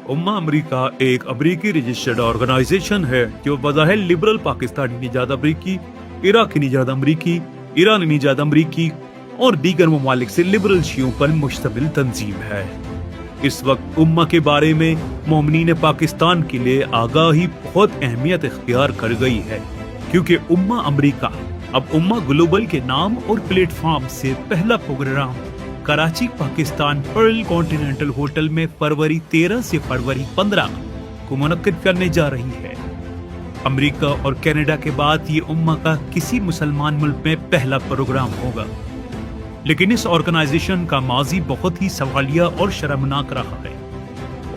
उम्मा अमरीका एक अमरीकी registered organisation है जो बज़ाहिर लिबरल पाकिस्तानी निजात अमरीकी, इराकी निजात अमरीकी, ईरानी निजात अमरीकी और दीगर ममालिक से लिबरल शियों पर मुश्तमिल तंजीम है। इस वक्त उम्मा के बारे में मोमिनीन पाकिस्तान के लिए आगाही बहुत अहमियत इख्तियार कर गई है, क्योंकि उम्मा अमरीका अब उम्मा ग्लोबल के नाम और प्लेटफॉर्म से पहला program Karachi Pakistan pearl continental hotel में फरवरी 13 से फरवरी 15 को मुनक्किद करने जा रही है। अमेरिका और कनाडा के बाद ये उम्मा का किसी मुसलमान मुल्क में पहला प्रोग्राम होगा, लेकिन इस ऑर्गेनाइजेशन का माजी बहुत ही सवालिया और शर्मनाक रहा है।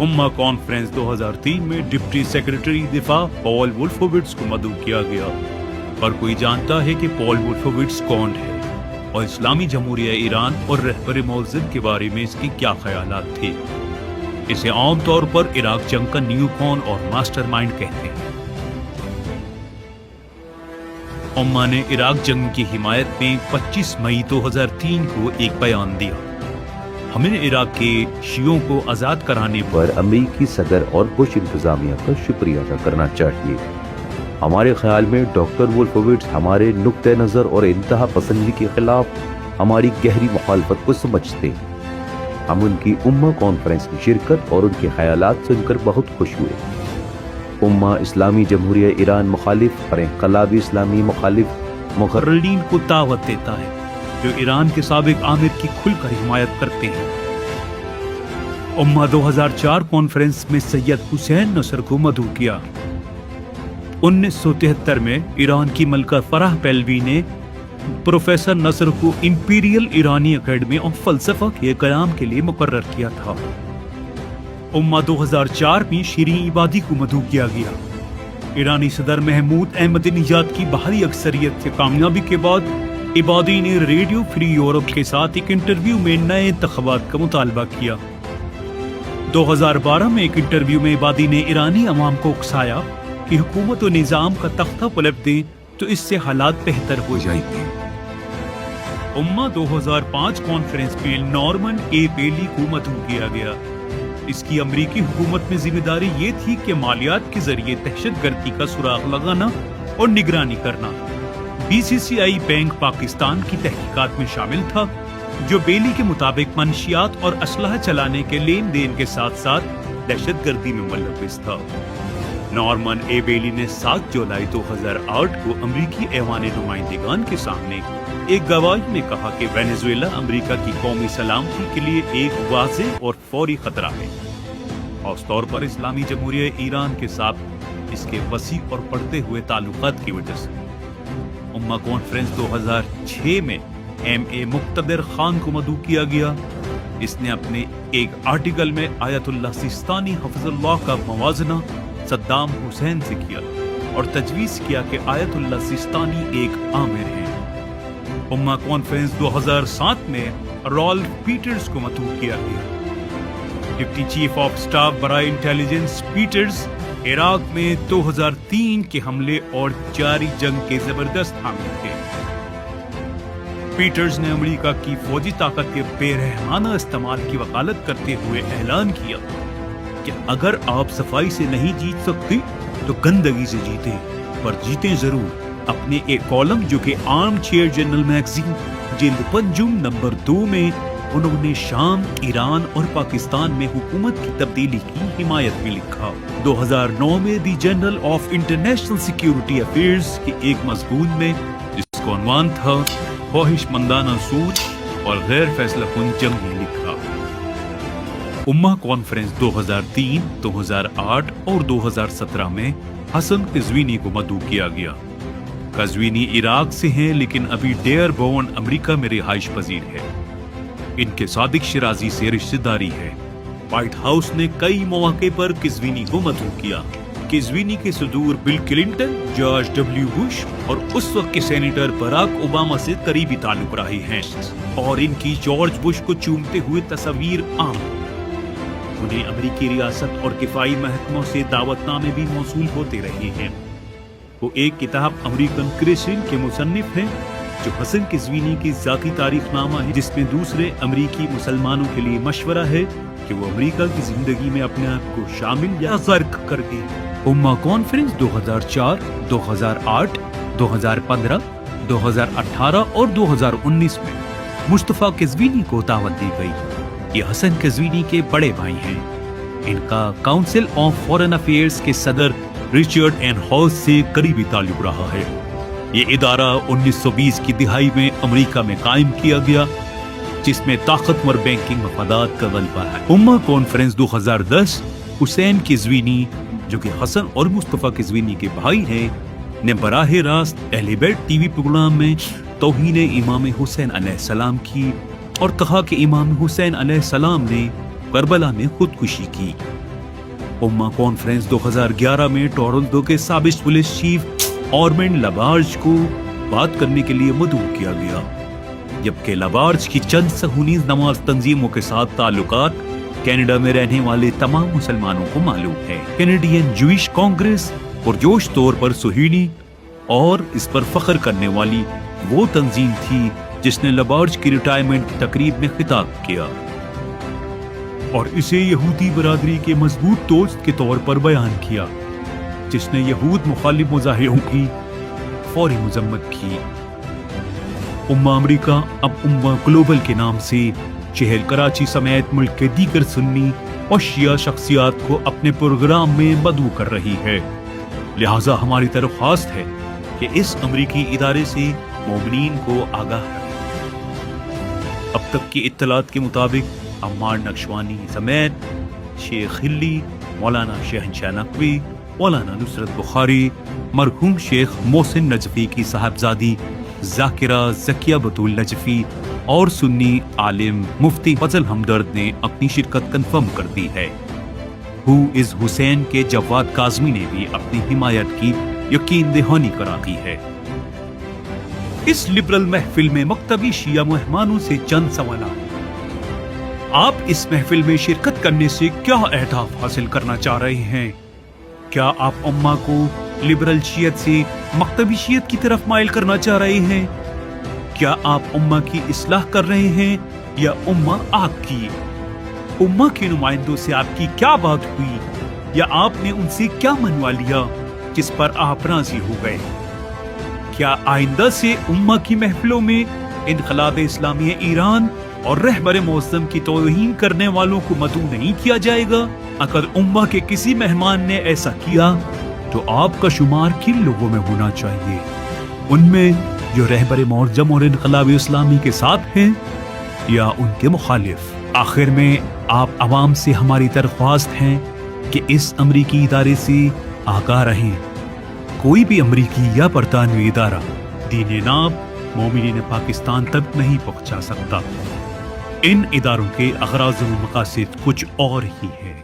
उम्मा कॉन्फ्रेंस 2003 में डिप्टी सेक्रेटरी दिफा पॉल वुल्फोविट्स को मदऊ किया गया, और कोई जानता है कि पॉल वुल्फोविट्स कौन है और इस्लामी जमहूरिया ईरान और रहबर मौज़िद के बारे में इसके क्या ख्यालात थे। इसे आम तौर पर इराक जंग का न्यूकॉर्न और मास्टरमाइंड कहते हैं। उम्मा ने इराक जंग की हिमायत में 25 मई 2003 को एक बयान दिया। हमें इराक के शियों को आजाद कराने पर अमेरिकी सदर और बुश इंतजामिया का शुक्रिया अदा करना चाहिए। हमारे ख्याल में डॉक्टर वुल्फोविट्स हमारे नुक्ते नज़र और इंतहा पसंदी के खिलाफ हमारी गहरी मुखालफत को समझते हैं। हम उनकी उम्मा कॉन्फ्रेंस में शिरकत और उनके ख्यालात सुनकर बहुत खुश हुए। उम्मा इस्लामी जमहूरिया ईरान मुखालिफ और इनकलाबी इस्लामी मुखालिफ मुकर्ररीन को दावत देता है जो ईरान के साबिक आमिर की खुलकर हिमायत करते हैं। उम्मा 2004 कॉन्फ्रेंस में सैयद हुसैन नसर को मदऊ किया। 1973 में ईरान की मलका फराह पहलवी ने प्रोफेसर नसर को इंपीरियल ईरानी एकेडमी ऑफ फलसफा के क़याम के लिए मुकर्रर किया था। उम्मा 2004 में शीरीन इबादी को मदऊ किया गया। ईरानी सदर महमूद अहमदीनेजाद की बाहरी अक्सरियत से कामयाबी के बाद इबादी ने रेडियो फ्री यूरोप के साथ एक इंटरव्यू में नए इंतखाबात का मुतालबा किया। 2012 में एक इंटरव्यू में इबादी ने ईरानी अवाम को उकसाया कि हुकूमत और निजाम का तख्ता पलट दें तो इससे हालात बेहतर हो जाएंगे। उम्मा 2005 कॉन्फ्रेंस में नॉर्मन ए बेली को मदऊ किया गया। इसकी अमरीकी हुकूमत में जिम्मेदारी ये थी कि मालियात के जरिए दहशतगर्दी का सुराग लगाना और निगरानी करना। BCCI बैंक पाकिस्तान की तहकीकात में शामिल था, जो बेली के मुताबिक मनशियात और असलहा चलाने के लेन देन के साथ साथ दहशतगर्दी में मुलव्विस था। नॉर्मन ए बेली ने 7 जुलाई 2008 को अमरीकी ऐवान नुमाइंदगान के सामने एक गवाही में कहा कि वेनेजुएला अमेरिका की कौमी सलामती के लिए एक वाज़ेह और फौरी खतरा है, खास तौर पर इस्लामी जमहूरिया ईरान के साथ इसके वसी और बढ़ते हुए ताल्लुकात की वजह से। उम्मा कॉन्फ्रेंस 2006 में MA मुक्तदर खान को मदऊ किया गया। इसने अपने एक आर्टिकल में आयतुल्लाह सिस्तानी हफ़िज़ुल्लाह का मवाजना सद्दाम हुसैन से किया और तजवीज़ किया कि आयतुल्लाह सिस्तानी एक आमिर है। उम्मा कॉन्फ्रेंस 2007 में रॉल्फ पीटर्स को मदऊ किया गया। डिप्टी चीफ ऑफ स्टाफ बराए इंटेलिजेंस पीटर्स इराक में 2003 के हमले और जारी जंग के जबरदस्त हामी थे। पीटर्स ने अमेरिका की फौजी ताकत के बेरहमाना इस्तेमाल की वकालत करते हुए ऐलान किया कि अगर आप सफाई से नहीं जीत सकते तो गंदगी से जीते, पर जीते जरूर। अपने एक कॉलम जो कि आर्म चेयर जनरल मैगजीन जिल्द 5 नंबर 2 में उन्होंने शाम, ईरान और पाकिस्तान में हुकूमत की तब्दीली की हिमायत में लिखा। 2009 में the journal of international security affairs के एक मजमून में, जिसका उन्वान था ख्वाहिशमंदाना सोच और गैर फैसलाकुन जंग, में लिखा उम्मा कॉन्फ्रेंस 2003, 2008 और 2017 में हसन कज़वीनी को मदऊ किया गया। कज़वीनी इराक से हैं, लेकिन अभी डेयरबोर्न अमेरिका में रिहाइश पजीर है। इनके सादिक शिराजी से रिश्तेदारी है। व्हाइट हाउस ने कई मौके पर कज़वीनी को मदऊ किया। कज़वीनी के सुदूर bill Clinton, George W. Bush और उस वक्त के सेनेटर बराक ओबामा से करीबी ताल्लुक रहे हैं, और इनकी जॉर्ज बुश को चूमते हुए तस्वीर आम। उन्हें अमेरिकी रियासत और किफाई महकमों से दावतनामे भी मौसूल होते रहे हैं। वो एक किताब अमेरिकन क्रिश्चियन के मुसन्निफ हैं, जो हसन किज़वीनी की ज़ाती तारीख नामा है, जिसमें दूसरे अमरीकी मुसलमानों के लिए मशवरा है कि वो अमरीका की जिंदगी में अपने आप को शामिल या गर्क कर दे। उम्मा कॉन्फ्रेंस 2004, 2008, 2015, 2018 और 2019 में मुस्तफ़ा किज़वीनी को दावत दी गई। ये हसन किज़वीनी के बड़े भाई हैं। इनका काउंसिल ऑफ फॉरेन अफेयर्स के सदर रिचर्ड एन हॉस से करीबी ताल्लुक रहा है। ये इदारा 1920 की दिहाई में अमेरिका में कायम किया गया, जिसमें ताकतवर बैंकिंग मफादात का गलबा है। उम्मा कॉन्फ्रेंस 2010 हुसैन किज़वीनी, जो कि हसन और मुस्तफ़ा किज़वीनी के भाई हैं, ने बराह रास्त अहले बैत टीवी प्रोग्राम में तौहीन इमाम हुसैन अलैहिस्सलाम की और कहा कि इमाम हुसैन अलैहिस्सलाम ने करबला में खुदकुशी की। उम्मा कॉन्फ्रेंस 2011 में टोरंटो के साबिक पुलिस चीफ ऑरमेंड लाबार्ज को बात करने के लिए मदऊ किया गया, जबकि लाबार्ज की चंद सहूनी नमाज तंजीमों के साथ ताल्लुकात कनाडा में रहने वाले तमाम मुसलमानों को मालूम है। कैनेडियन जूइश कांग्रेस पुरजोश तौर पर सुहीनी और इस पर फख्र करने वाली वो तंजीम थी जिसने लाबार्ज की रिटायरमेंट की तकरीब में खिताब किया और इसे यहूदी बरादरी के मजबूत दोस्त के तौर पर बयान किया, जिसने यहूद मुखालिफ मुजाहिरों की फौरी मजम्मत की। उम्मा अमरीका अब उम्मा ग्लोबल के नाम से शहर कराची समेत मुल्क के दीगर सुन्नी और शिया शख्सियात को अपने प्रोग्राम में मदऊ कर रही है। लिहाजा हमारी दरख्वास्त है कि इस अमरीकी इदारे से मोमिनीन को आगाह रखें। अब तक की इत्तलात के मुताबिक अम्मार नक्शवानी समेत शेख हिल्ली, मौलाना शहनशाह नकवी, मौलाना नुसरत बुखारी, मरहूम शेख मोहसिन नजफी की साहबजादी जाकिरा ज़किया बतूल नजफी और सुन्नी आलिम मुफ्ती फजल हमदर्द ने अपनी शिरकत कन्फर्म कर दी है। हु इज़ हुसैन के जवाद काज़मी ने भी अपनी हिमायत की यकीन दहानी करा दी है। इस लिबरल महफिल में मकतबी शिया मेहमानों से चंद सवाल। आप इस महफिल में शिरकत करने से क्या अहदाफ हासिल करना चाह रहे हैं? क्या आप उम्मा को लिबरल शियत से मकतबी शियत की तरफ माइल करना चाह रहे हैं? क्या आप उम्मा की इस्लाह कर रहे हैं या उम्मा आपकी? उम्मा के नुमाइंदों से आपकी क्या बात हुई या आपने उनसे क्या मनवा लिया जिस पर आप राजी हो गए? क्या आइंदा से उम्मा की महफिलों में इनकलाब इस्लामी ईरान और रहबर मुअज़्ज़म की तौहीन करने वालों को मदऊ नहीं किया जाएगा? अगर उम्मा के किसी मेहमान ने ऐसा किया तो आपका शुमार किन लोगों में होना चाहिए? उनमें जो रहबर मुअज़्ज़म और इनकलाब इस्लामी के साथ हैं या उनके मुखालिफ? आखिर में आप अवाम से हमारी दरख्वास्त है कि इस अमरीकी इदारे से आगाह रहें। कोई भी अमरीकी या बरतानवी इदारा दीन नाब मोमिनीन पाकिस्तान तक नहीं पहुंचा सकता। इन इदारों के अगराज़ व मकासद कुछ और ही है।